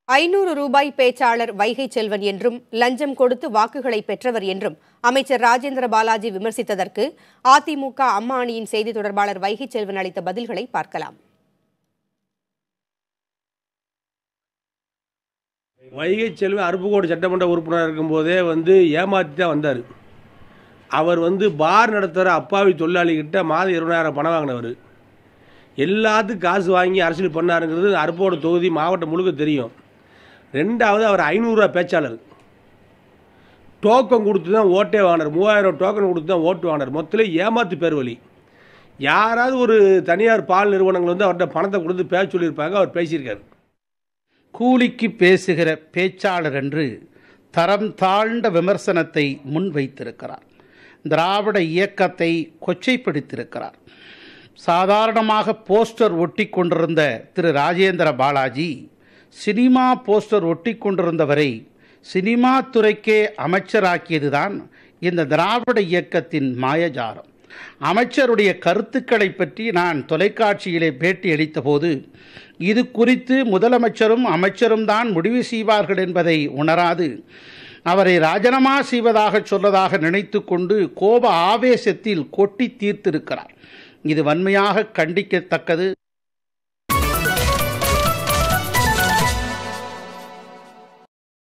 ரூபாய் பேச்சாளர் வைகை செல்வன் என்றும் லஞ்சம் கொடுத்து வாக்குகளை பெற்றவர் என்றும் அமைச்சர் ராஜேந்திர பாலாஜி விமர்சித்ததற்கு அதிமுக அம்மா அணியின் செய்தி தொடர்பாளர் வைகை செல்வன் அளித்த பதில்களை பார்க்கலாம். வைகை செல்வன் அருப்புக்கோட்டை சட்டமன்ற உறுப்பினர் இருக்கும்போதே ஏமாற்றி தான் வந்தார். அவர் பார் நடத்துகிற அப்பாவி தொழிலாளிகிட்ட மாதம் 20,000 பணம் வாங்கினவர். எல்லாத்துக்கும் காசு வாங்கி அரசியல் பண்ணாருங்கிறது அருப்புக்கோட்டை தொகுதி மாவட்டம் முழுக்க தெரியும். ரெண்டாவது, அவர் 500 ரூபா பேச்சாளர். டோக்கன் கொடுத்து தான் ஓட்டே வாங்கினார். 3000 டோக்கன் கொடுத்து தான் ஓட்டு வாங்கினார். மொத்தத்தில் ஏமாத்து பேர் வழி. யாராவது ஒரு தனியார் பால் நிறுவனங்கள் அவர்கிட்ட பணத்தை கொடுத்து பேச சொல்லியிருப்பாங்க, அவர் பேசியிருக்கார். கூலிக்கு பேசுகிற பேச்சாளர் என்று தரம் தாழ்ந்த விமர்சனத்தை முன்வைத்திருக்கிறார். திராவிட இயக்கத்தை கொச்சைப்படுத்தியிருக்கிறார். சாதாரணமாக போஸ்டர் ஒட்டி கொண்டிருந்த திரு ராஜேந்திர பாலாஜி சினிமா போஸ்டர் ஒட்டி கொண்டிருந்தவரை சினிமா துறைக்கே அமைச்சராக்கியதுதான் இந்த திராவிட இயக்கத்தின் மாயஜாலம். அமைச்சருடைய கருத்துக்களை பற்றி நான் தொலைக்காட்சியிலே பேட்டி அளித்த போது, இது குறித்து முதலமைச்சரும் அமைச்சரும் தான் முடிவு செய்வார்கள் என்பதை உணராது அவரை ராஜினாமா செய்வதாக சொல்லதாக நினைத்து கொண்டு கோப ஆவேசத்தில் கொட்டி தீர்த்திருக்கிறார். இது வன்மையாக கண்டிக்கத்தக்கது.